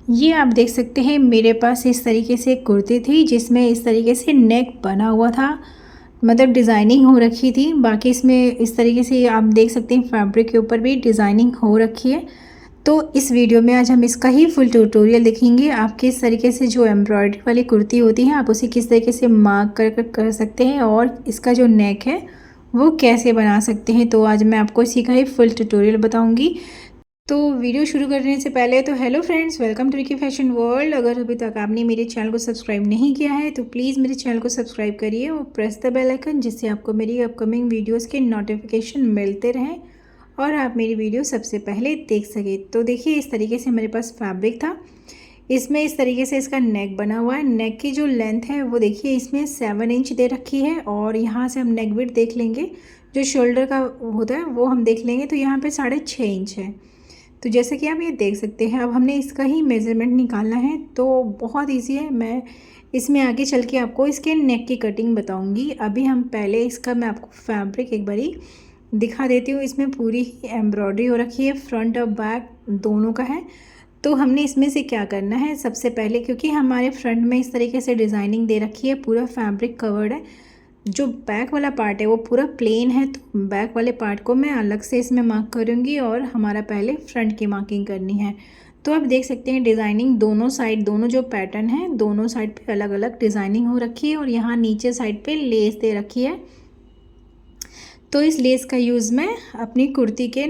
ये आप देख सकते हैं मेरे पास इस तरीके से एक कुर्ती थी जिसमें इस तरीके से नेक बना हुआ था, मतलब डिज़ाइनिंग हो रखी थी। बाकी इसमें इस तरीके से आप देख सकते हैं फैब्रिक के ऊपर भी डिज़ाइनिंग हो रखी है। तो इस वीडियो में आज हम इसका ही फुल ट्यूटोरियल देखेंगे। आप किस तरीके से जो एम्ब्रॉयडरी वाली कुर्ती होती है आप उसे किस तरीके से मार्क कर सकते हैं और इसका जो नेक है वो कैसे बना सकते हैं। तो आज मैं आपको इसी का ही फुल ट्यूटोरियल बताऊंगी। तो वीडियो शुरू करने से पहले तो hello friends, welcome to Ricky fashion world. अगर अभी तक आपने मेरे चैनल को सब्सक्राइब नहीं किया है तो प्लीज़ मेरे चैनल को सब्सक्राइब करिए और प्रेस द बेल आइकन, जिससे आपको मेरी अपकमिंग वीडियोस के नोटिफिकेशन मिलते रहें और आप मेरी वीडियो सबसे पहले देख सकें। तो देखिए इस तरीके से मेरे पास फैब्रिक था। इसमें इस तरीके से इसका नेक बना हुआ है। नेक की जो लेंथ है वो देखिए इसमें 7 इंच दे रखी है और यहाँ से हम नेक विड्थ देख लेंगे, जो शोल्डर का होता है वो हम देख लेंगे, तो यहाँ पे 6.5 इंच है। तो जैसे कि आप ये देख सकते हैं, अब हमने इसका ही मेज़रमेंट निकालना है। तो बहुत इजी है, मैं इसमें आगे चल के आपको इसके नेक की कटिंग बताऊंगी। अभी हम पहले इसका मैं आपको फैब्रिक एक बारी दिखा देती हूँ। इसमें पूरी ही एम्ब्रॉयडरी हो रखी है, फ्रंट और बैक दोनों का है। तो हमने इसमें से क्या करना है, सबसे पहले क्योंकि हमारे फ्रंट में इस तरीके से डिज़ाइनिंग दे रखी है, पूरा फैब्रिक कवर्ड है, जो बैक वाला पार्ट है वो पूरा प्लेन है। तो बैक वाले पार्ट को मैं अलग से इसमें मार्क करूँगी और हमारा पहले फ्रंट की मार्किंग करनी है। तो आप देख सकते हैं डिज़ाइनिंग दोनों साइड, दोनों जो पैटर्न है दोनों साइड पे अलग अलग डिज़ाइनिंग हो रखी है और यहाँ नीचे साइड पे लेस दे रखी है। तो इस लेस का यूज़ मैं अपनी कुर्ती के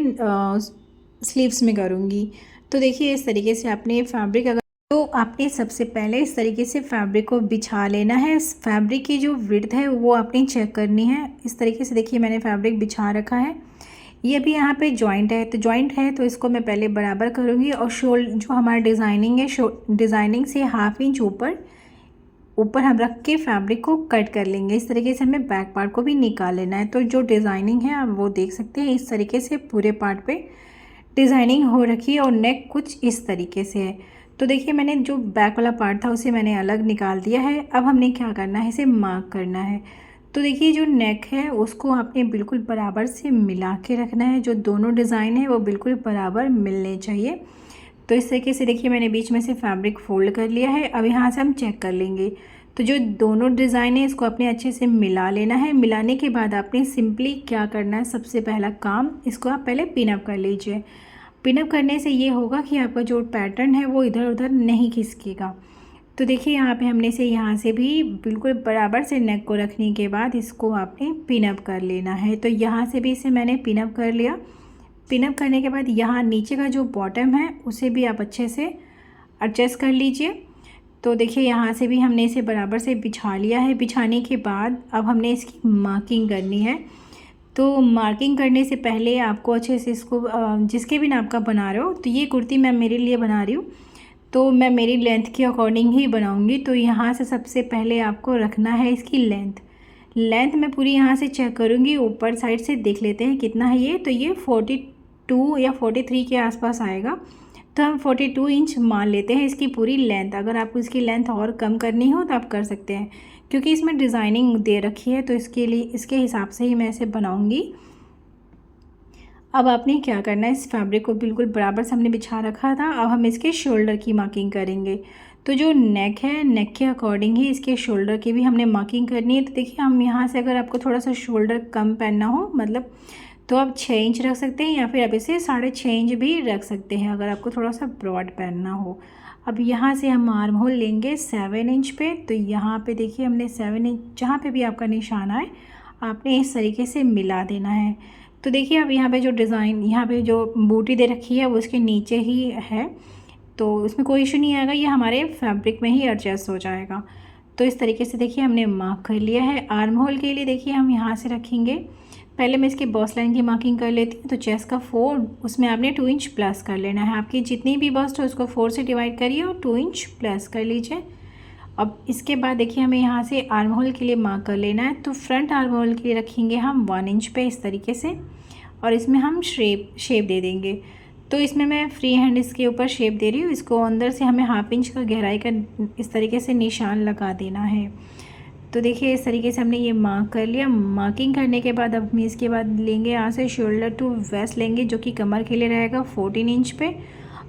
स्लीव्स में करूँगी। तो देखिए इस तरीके से आपने फैब्रिक, अगर तो आपने सबसे पहले इस तरीके से फैब्रिक को बिछा लेना है। इस फैब्रिक की जो विड्थ है वो आपने चेक करनी है। इस तरीके से देखिए मैंने फैब्रिक बिछा रखा है। ये भी यहाँ पे जॉइंट है, तो जॉइंट है तो इसको मैं पहले बराबर करूँगी और जो हमारा डिज़ाइनिंग है, डिज़ाइनिंग से 1/2 इंच ऊपर हम रख के फैब्रिक को कट कर लेंगे। इस तरीके से हमें बैक पार्ट को भी निकाल लेना है। तो जो डिज़ाइनिंग है आप वो देख सकते हैं, इस तरीके से पूरे पार्ट पे डिज़ाइनिंग हो रखी है और नेक कुछ इस तरीके से है। तो देखिए मैंने जो बैक वाला पार्ट था उसे मैंने अलग निकाल दिया है। अब हमने क्या करना है, इसे मार्क करना है। तो देखिए जो नेक है उसको आपने बिल्कुल बराबर से मिला के रखना है, जो दोनों डिज़ाइन है वो बिल्कुल बराबर मिलने चाहिए। तो इस तरीके से देखिए मैंने बीच में से फैब्रिक फोल्ड कर लिया है। अब यहाँ से हम चेक कर लेंगे। तो जो दोनों डिज़ाइन है इसको अपने अच्छे से मिला लेना है। मिलाने के बाद आपने सिंपली क्या करना है, सबसे पहला काम, इसको आप पहले पिन अप कर लीजिए। पिन अप करने से ये होगा कि आपका जो पैटर्न है वो इधर उधर नहीं खिसकेगा। तो देखिए यहाँ पे हमने से यहाँ से भी बिल्कुल बराबर से नेक को रखने के बाद इसको आपने पिन अप कर लेना है। तो यहाँ से भी इसे मैंने पिन अप कर लिया। पिन अप करने के बाद यहाँ नीचे का जो बॉटम है उसे भी आप अच्छे से एडजस्ट कर लीजिए। तो देखिए यहाँ से भी हमने इसे बराबर से बिछा लिया है। बिछाने के बाद अब हमने इसकी मार्किंग करनी है। तो मार्किंग करने से पहले आपको अच्छे से इसको जिसके भी नाप का बना रहे हो, तो ये कुर्ती मैं मेरे लिए बना रही हूँ तो मैं मेरी लेंथ के अकॉर्डिंग ही बनाऊँगी। तो यहाँ से सबसे पहले आपको रखना है इसकी लेंथ मैं पूरी यहाँ से चेक करूँगी, ऊपर साइड से देख लेते हैं कितना है ये। तो ये 42 या 43 के आसपास आएगा। तो हम 42 इंच मान लेते हैं इसकी पूरी लेंथ। अगर आपको इसकी लेंथ और कम करनी हो तो आप कर सकते हैं, क्योंकि इसमें डिज़ाइनिंग दे रखी है तो इसके लिए इसके हिसाब से ही मैं इसे बनाऊंगी। अब आपने क्या करना है, इस फैब्रिक को बिल्कुल बराबर से हमने बिछा रखा था। अब हम इसके शोल्डर की मार्किंग करेंगे। तो जो नेक है, नेक के अकॉर्डिंग ही इसके शोल्डर की भी हमने मार्किंग करनी है। तो देखिए हम यहाँ से, अगर आपको थोड़ा सा शोल्डर कम पहनना हो मतलब, तो आप 6 इंच रख सकते हैं या फिर आप इसे 6.5 इंच भी रख सकते हैं अगर आपको थोड़ा सा ब्रॉड पहनना हो। अब यहाँ से हम आर्म होल लेंगे 7 इंच पे। तो यहाँ पे देखिए हमने 7 इंच, जहाँ पे भी आपका निशान आए आपने इस तरीके से मिला देना है। तो देखिए अब यहाँ पे जो डिज़ाइन, यहाँ पे जो बूटी दे रखी है वो उसके नीचे ही है, तो इसमें कोई इशू नहीं आएगा, ये हमारे फैब्रिक में ही एडजस्ट हो जाएगा। तो इस तरीके से देखिए हमने मार्क कर लिया है। आर्म होल के लिए देखिए हम यहाँ से रखेंगे, पहले मैं इसके बॉस लाइन की मार्किंग कर लेती हूँ। तो चेस्ट का 4, उसमें आपने 2 इंच प्लस कर लेना है। आपकी जितनी भी बस्ट हो उसको 4 से डिवाइड करिए और 2 इंच प्लस कर लीजिए। अब इसके बाद देखिए हमें यहाँ से आर्म होल के लिए मार्क कर लेना है। तो फ्रंट आर्म होल के लिए रखेंगे हम 1 इंच पे इस तरीके से, और इसमें हम शेप दे देंगे। तो इसमें मैं फ्री हैंड इसके ऊपर शेप दे रही हूँ। इसको अंदर से हमें 1/2 इंच का गहराई का इस तरीके से निशान लगा देना है। तो देखिए इस तरीके से हमने ये मार्क कर लिया। मार्किंग करने के बाद अब हम इसके बाद लेंगे यहाँ से शोल्डर टू वेस्ट लेंगे, जो कि कमर के लिए रहेगा 14 इंच पे।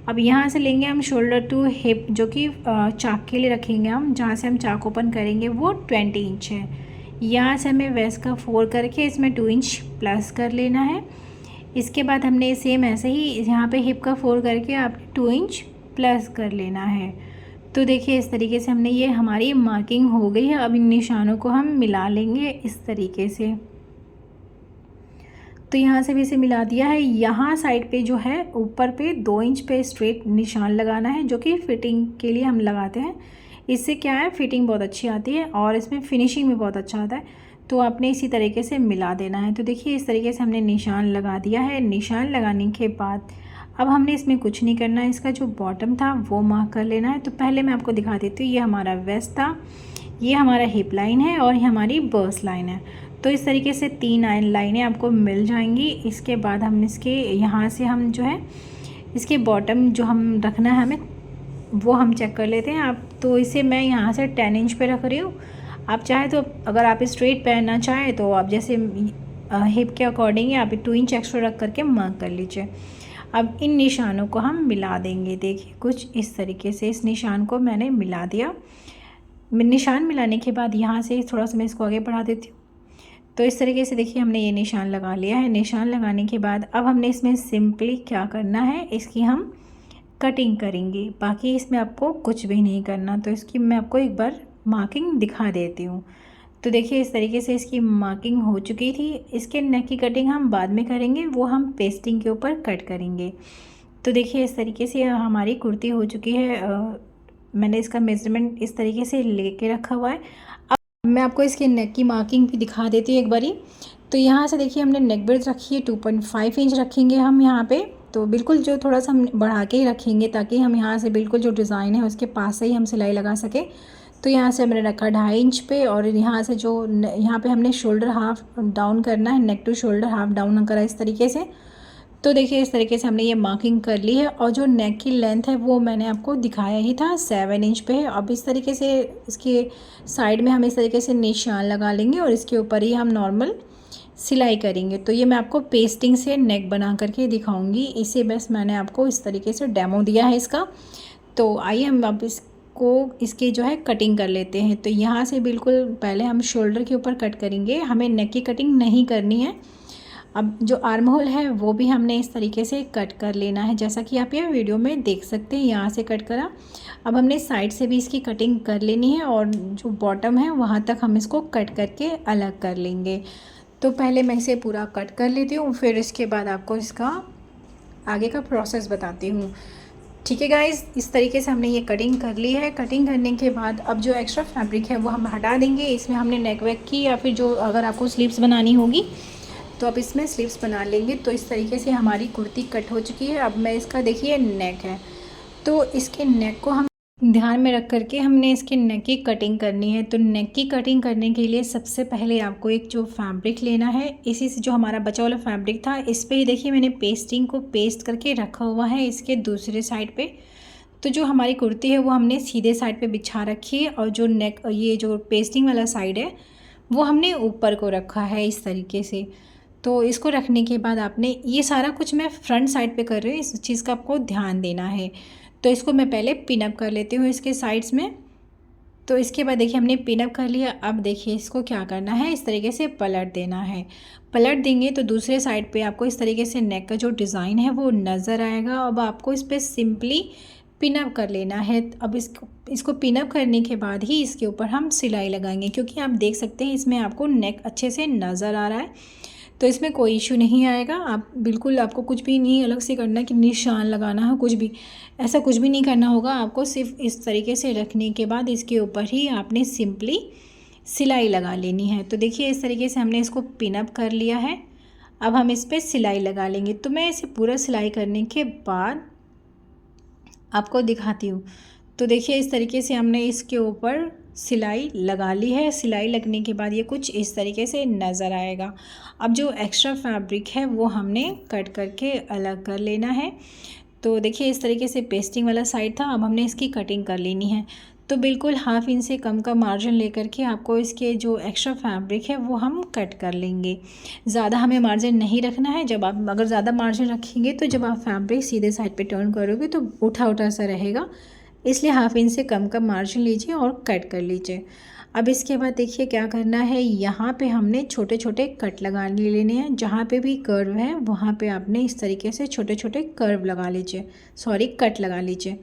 अब यहाँ से लेंगे हम शोल्डर टू हिप, जो कि चाक के लिए रखेंगे हम, जहाँ से हम चाक ओपन करेंगे वो 20 इंच है। यहाँ से हमें वेस्ट का 4 करके इसमें 2 इंच प्लस कर लेना है। इसके बाद हमने सेम ऐसे ही यहाँ पे हिप का 4 करके आपने 2 इंच प्लस कर लेना है। तो देखिए इस तरीके से हमने ये हमारी मार्किंग हो गई है। अब इन निशानों को हम मिला लेंगे इस तरीके से। तो यहाँ से भी इसे मिला दिया है। यहाँ साइड पे जो है ऊपर पे 2 इंच पे स्ट्रेट निशान लगाना है, जो कि फिटिंग के लिए हम लगाते हैं। इससे क्या है, फिटिंग बहुत अच्छी आती है और इसमें फिनिशिंग भी बहुत अच्छा आता है। तो आपने इसी तरीके से मिला देना है। तो देखिए इस तरीके से हमने निशान लगा दिया है। निशान लगाने के बाद अब हमने इसमें कुछ नहीं करना है, इसका जो बॉटम था वो मार्क कर लेना है। तो पहले मैं आपको दिखा देती हूँ, ये हमारा वेस्ट था, ये हमारा हिप लाइन है और ये हमारी बर्स्ट लाइन है। तो इस तरीके से 3 लाइनें आपको मिल जाएंगी। इसके बाद हम इसके यहाँ से हम जो है इसके बॉटम जो हम रखना है हमें, वो हम चेक कर लेते हैं। आप तो इसे मैं यहाँ से 10 इंच पे रख रही हूँ। आप चाहे तो अगर आप स्ट्रेट पहनना चाहें तो आप जैसे हिप के अकॉर्डिंग आप 2 इंच एक्स्ट्रा रख करके मार्क कर लीजिए। अब इन निशानों को हम मिला देंगे। देखिए कुछ इस तरीके से इस निशान को मैंने मिला दिया। निशान मिलाने के बाद यहाँ से थोड़ा सा मैं इसको आगे बढ़ा देती हूँ। तो इस तरीके से देखिए हमने ये निशान लगा लिया है। निशान लगाने के बाद अब हमने इसमें सिंपली क्या करना है, इसकी हम कटिंग करेंगे। बाकी इसमें आपको कुछ भी नहीं करना। तो इसकी मैं आपको एक बार मार्किंग दिखा देती हूँ। तो देखिए इस तरीके से इसकी मार्किंग हो चुकी थी। इसके नेक की कटिंग हम बाद में करेंगे, वो हम पेस्टिंग के ऊपर कट करेंगे। तो देखिए इस तरीके से हमारी कुर्ती हो चुकी है। मैंने इसका मेजरमेंट इस तरीके से लेके रखा हुआ है। अब मैं आपको इसके नेक की मार्किंग भी दिखा देती हूँ एक बारी। तो यहाँ से देखिए हमने नेक विड्थ रखी है 2.5 इंच रखेंगे हम यहाँ पे। तो बिल्कुल जो थोड़ा सा हम बढ़ा के ही रखेंगे, ताकि हम यहाँ से बिल्कुल जो डिज़ाइन है उसके पास से ही हम सिलाई लगा सकें। तो यहाँ से हमने रखा 2.5 इंच पे, और यहाँ से जो यहाँ पे हमने शोल्डर हाफ डाउन करना है, neck to shoulder half down करा इस तरीके से। तो देखिए इस तरीके से हमने ये मार्किंग कर ली है। और जो नेक की लेंथ है वो मैंने आपको दिखाया ही था, 7 इंच पे है। अब इस तरीके से इसके साइड में हम इस तरीके से निशान लगा लेंगे और इसके ऊपर ही हम नॉर्मल सिलाई करेंगे। तो ये मैं आपको पेस्टिंग से नेक बना करके दिखाऊंगी। इसे बस मैंने आपको इस तरीके से डेमो दिया है इसका। तो आइए हम अब इसकी जो है कटिंग कर लेते हैं। तो यहाँ से बिल्कुल पहले हम शोल्डर के ऊपर कट करेंगे, हमें नेक की कटिंग नहीं करनी है। अब जो आर्म होल है वो भी हमने इस तरीके से कट कर लेना है, जैसा कि आप ये वीडियो में देख सकते हैं। यहाँ से कट करा। अब हमने साइड से भी इसकी कटिंग कर लेनी है और जो बॉटम है वहाँ तक हम इसको कट करके अलग कर लेंगे। तो पहले मैं इसे पूरा कट कर लेती हूँ, फिर इसके बाद आपको इसका आगे का प्रोसेस बताती हूँ। ठीक है गाइज़, इस तरीके से हमने ये कटिंग कर ली है। कटिंग करने के बाद अब जो एक्स्ट्रा फैब्रिक है वो हम हटा देंगे। इसमें हमने नेक वेक की या फिर जो अगर आपको स्लीव्स बनानी होगी तो आप इसमें स्लीव्स बना लेंगे। तो इस तरीके से हमारी कुर्ती कट हो चुकी है। अब मैं इसका देखिए नेक है, तो इसके नेक को हम ध्यान में रख करके हमने इसके नेक की कटिंग करनी है। तो नेक की कटिंग करने के लिए सबसे पहले आपको एक जो फैब्रिक लेना है, इसी से जो हमारा बचा वाला फैब्रिक था इस पे ही देखिए मैंने पेस्टिंग को पेस्ट करके रखा हुआ है इसके दूसरे साइड पे। तो जो हमारी कुर्ती है वो हमने सीधे साइड पे बिछा रखी है, और जो नेक ये जो पेस्टिंग वाला साइड है वो हमने ऊपर को रखा है इस तरीके से। तो इसको रखने के बाद आपने ये सारा कुछ मैं फ्रंट साइड पे कर रही हूँ, इस चीज़ का आपको ध्यान देना है। तो इसको मैं पहले पिन अप कर लेती हूँ इसके साइड्स में। तो इसके बाद देखिए हमने पिन अप कर लिया। अब देखिए इसको क्या करना है, इस तरीके से पलट देना है। पलट देंगे तो दूसरे साइड पे आपको इस तरीके से नेक का जो डिज़ाइन है वो नज़र आएगा। अब आपको इस पर सिंपली पिन अप कर लेना है। अब इसको पिन अप करने के बाद ही इसके ऊपर हम सिलाई लगाएंगे, क्योंकि आप देख सकते हैं इसमें आपको नेक अच्छे से नज़र आ रहा है। तो इसमें कोई इशू नहीं आएगा। आप बिल्कुल आपको कुछ भी नहीं अलग से करना कि निशान लगाना है, कुछ भी ऐसा कुछ भी नहीं करना होगा। आपको सिर्फ इस तरीके से रखने के बाद इसके ऊपर ही आपने सिंपली सिलाई लगा लेनी है। तो देखिए इस तरीके से हमने इसको पिन अप कर लिया है। अब हम इस पर सिलाई लगा लेंगे। तो मैं इसे पूरा सिलाई करने के बाद आपको दिखाती हूँ। तो देखिए इस तरीके से हमने इसके ऊपर सिलाई लगा ली है। सिलाई लगने के बाद ये कुछ इस तरीके से नज़र आएगा। अब जो एक्स्ट्रा फैब्रिक है वो हमने कट करके अलग कर लेना है। तो देखिए इस तरीके से पेस्टिंग वाला साइड था, अब हमने इसकी कटिंग कर लेनी है। तो बिल्कुल हाफ इंच से कम का मार्जिन लेकर के आपको इसके जो एक्स्ट्रा फैब्रिक है वो हम कट कर लेंगे। ज़्यादा हमें मार्जिन नहीं रखना है। जब आप अगर ज़्यादा मार्जिन रखेंगे तो जब आप फैब्रिक सीधे साइड पे टर्न करोगे तो उठा उठा सा रहेगा, इसलिए हाफ इंच से कम का मार्जिन लीजिए और कट कर लीजिए। अब इसके बाद देखिए क्या करना है, यहाँ पे हमने छोटे छोटे कट लगा लेने हैं। जहाँ पे भी कर्व है वहाँ पे आपने इस तरीके से छोटे छोटे कर्व लगा लीजिए, सॉरी कट लगा लीजिए।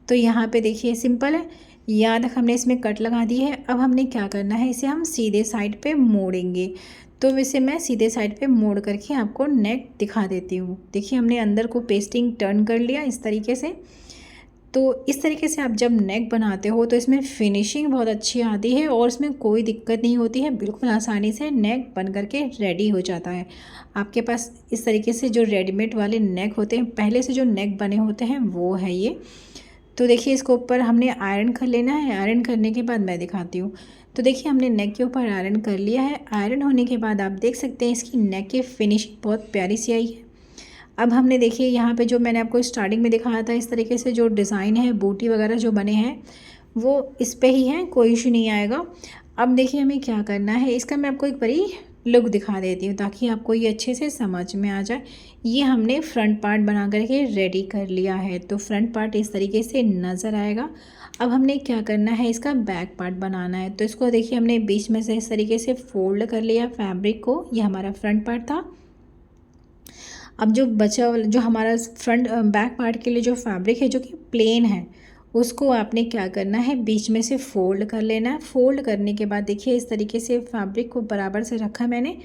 तो यहाँ पे देखिए सिंपल है, यहाँ तक हमने इसमें कट लगा दी है। अब हमने क्या करना है, इसे हम सीधे साइड पे मोड़ेंगे। तो वैसे मैं सीधे साइड पे मोड़ करके आपको नेक दिखा देती हूँ। देखिए हमने अंदर को पेस्टिंग टर्न कर लिया इस तरीके से। तो इस तरीके से आप जब नेक बनाते हो तो इसमें फिनिशिंग बहुत अच्छी आती है और इसमें कोई दिक्कत नहीं होती है। बिल्कुल आसानी से नेक बन करके रेडी हो जाता है। आपके पास इस तरीके से जो रेडीमेड वाले नेक होते हैं, पहले से जो नेक बने होते हैं, वो है ये। तो देखिए इसको ऊपर हमने आयरन कर लेना है। आयरन करने के बाद मैं दिखाती हूँ। तो देखिए हमने नेक के ऊपर आयरन कर लिया है। आयरन होने के बाद आप देख सकते हैं इसकी नेक की फिनिशिंग बहुत प्यारी सी आई है। अब हमने देखिए यहाँ पे जो मैंने आपको स्टार्टिंग में दिखाया था, इस तरीके से जो डिज़ाइन है, बूटी वगैरह जो बने हैं वो इस पे ही हैं, कोई इशू नहीं आएगा। अब देखिए हमें क्या करना है, इसका मैं आपको एक बड़ी लुक दिखा देती हूँ ताकि आपको ये अच्छे से समझ में आ जाए। ये हमने फ्रंट पार्ट बना करके रेडी कर लिया है। तो फ्रंट पार्ट इस तरीके से नज़र आएगा। अब हमने क्या करना है, इसका बैक पार्ट बनाना है। तो इसको देखिए हमने बीच में से इस तरीके से फोल्ड कर लिया फैब्रिक को। ये हमारा फ्रंट पार्ट था। अब जो बचा जो हमारा फ्रंट बैक पार्ट के लिए जो फैब्रिक है जो कि प्लेन है, उसको आपने क्या करना है, बीच में से फ़ोल्ड कर लेना है। फ़ोल्ड करने के बाद देखिए इस तरीके से फैब्रिक को बराबर से रखा मैंने,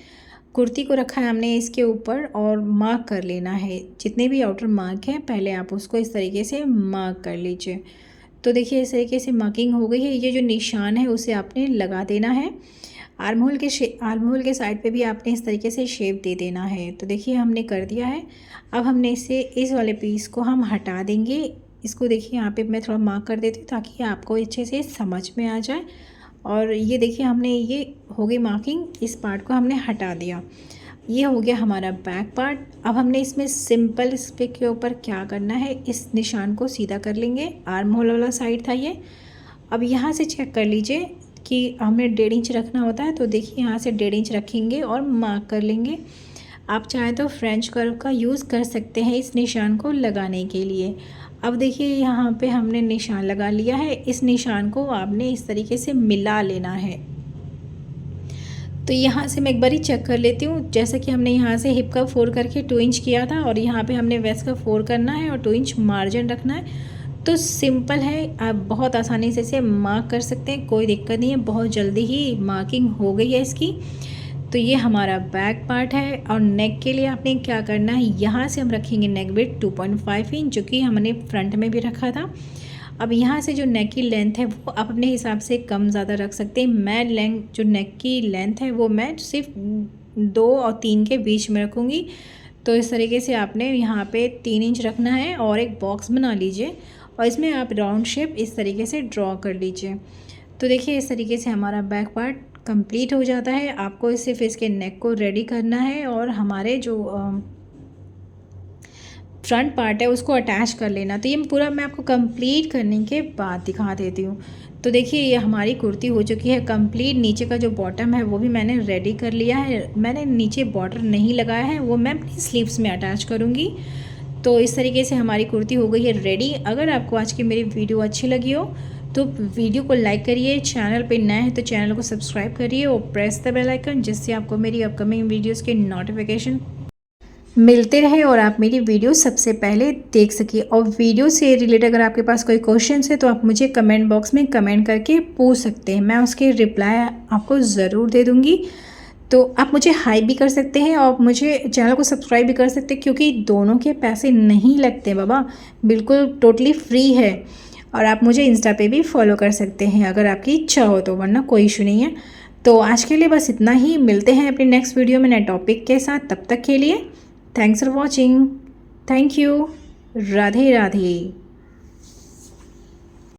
कुर्ती को रखा है हमने इसके ऊपर और मार्क कर लेना है। जितने भी आउटर मार्क हैं पहले आप उसको इस तरीके से मार्क कर लीजिए। तो देखिए इस तरीके से मार्किंग हो गई है। ये जो निशान है उसे आपने लगा देना है। आर्म होल के साइड पे भी आपने इस तरीके से शेप दे देना है। तो देखिए हमने कर दिया है। अब हमने इस वाले पीस को हम हटा देंगे। इसको देखिए यहाँ पे मैं थोड़ा मार्क कर देती हूँ ताकि आपको अच्छे से समझ में आ जाए। और ये देखिए हमने ये हो गई मार्किंग, इस पार्ट को हमने हटा दिया। ये हो गया हमारा बैक पार्ट। अब हमने इसमें सिंपल इस पे के ऊपर क्या करना है, इस निशान को सीधा कर लेंगे। आर्म होल वाला साइड था ये। अब यहाँ से चेक कर लीजिए कि हमें 1.5 इंच रखना होता है। तो देखिए यहाँ से 1.5 इंच रखेंगे और मार्क कर लेंगे। आप चाहें तो फ्रेंच कर्व का यूज़ कर सकते हैं इस निशान को लगाने के लिए। अब देखिए यहाँ पे हमने निशान लगा लिया है। इस निशान को आपने इस तरीके से मिला लेना है। तो यहाँ से मैं एक बार ही चेक कर लेती हूँ। जैसे कि हमने यहाँ से हिप का 4 करके 2 इंच किया था और यहाँ पे हमने वेस्ट का 4 करना है और 2 इंच मार्जिन रखना है। तो सिंपल है, आप बहुत आसानी से इसे मार्क कर सकते हैं, कोई दिक्कत नहीं है। बहुत जल्दी ही मार्किंग हो गई है इसकी। तो ये हमारा बैक पार्ट है। और नेक के लिए आपने क्या करना है, यहाँ से हम रखेंगे नेक विड्थ 2.5 इंच, जो कि हमने फ्रंट में भी रखा था। अब यहाँ से जो नेक की लेंथ है वो आप अपने हिसाब से कम ज़्यादा रख सकते हैं। मैं जो नेक की लेंथ है वो मैं सिर्फ 2 और 3 के बीच में रखूँगी। तो इस तरीके से आपने यहाँ पे 3 इंच रखना है और एक बॉक्स बना लीजिए और इसमें आप राउंड शेप इस तरीके से ड्रॉ कर लीजिए। तो देखिए इस तरीके से हमारा बैक पार्ट कंप्लीट हो जाता है। आपको सिर्फ इसके नेक को रेडी करना है और हमारे जो फ्रंट पार्ट है उसको अटैच कर लेना। तो ये पूरा मैं आपको कंप्लीट करने के बाद दिखा देती हूँ। तो देखिए ये हमारी कुर्ती हो चुकी है कंप्लीट। नीचे का जो बॉटम है वो भी मैंने रेडी कर लिया है। मैंने नीचे बॉर्डर नहीं लगाया है, वो मैं अपनी स्लीव्स में अटैच करूँगी। तो इस तरीके से हमारी कुर्ती हो गई है रेडी। अगर आपको आज की मेरी वीडियो अच्छी लगी हो तो वीडियो को लाइक करिए, चैनल पे नए हैं तो चैनल को सब्सक्राइब करिए और प्रेस द बेल आइकन, जिससे आपको मेरी अपकमिंग वीडियोस के नोटिफिकेशन मिलते रहे और आप मेरी वीडियो सबसे पहले देख सकिए। और वीडियो से रिलेटेड अगर आपके पास कोई क्वेश्चन है तो आप मुझे कमेंट बॉक्स में कमेंट करके पूछ सकते हैं, मैं उसके रिप्लाई आपको ज़रूर दे दूँगी। तो आप मुझे हाई भी कर सकते हैं और मुझे चैनल को सब्सक्राइब भी कर सकते हैं, क्योंकि दोनों के पैसे नहीं लगते बाबा, बिल्कुल टोटली फ्री है। और आप मुझे इंस्टा पे भी फॉलो कर सकते हैं अगर आपकी इच्छा हो तो, वरना कोई इशू नहीं है। तो आज के लिए बस इतना ही। मिलते हैं अपनी नेक्स्ट वीडियो में नए टॉपिक के साथ। तब तक के लिए thanks for watching. Thank you. Radhe Radhe.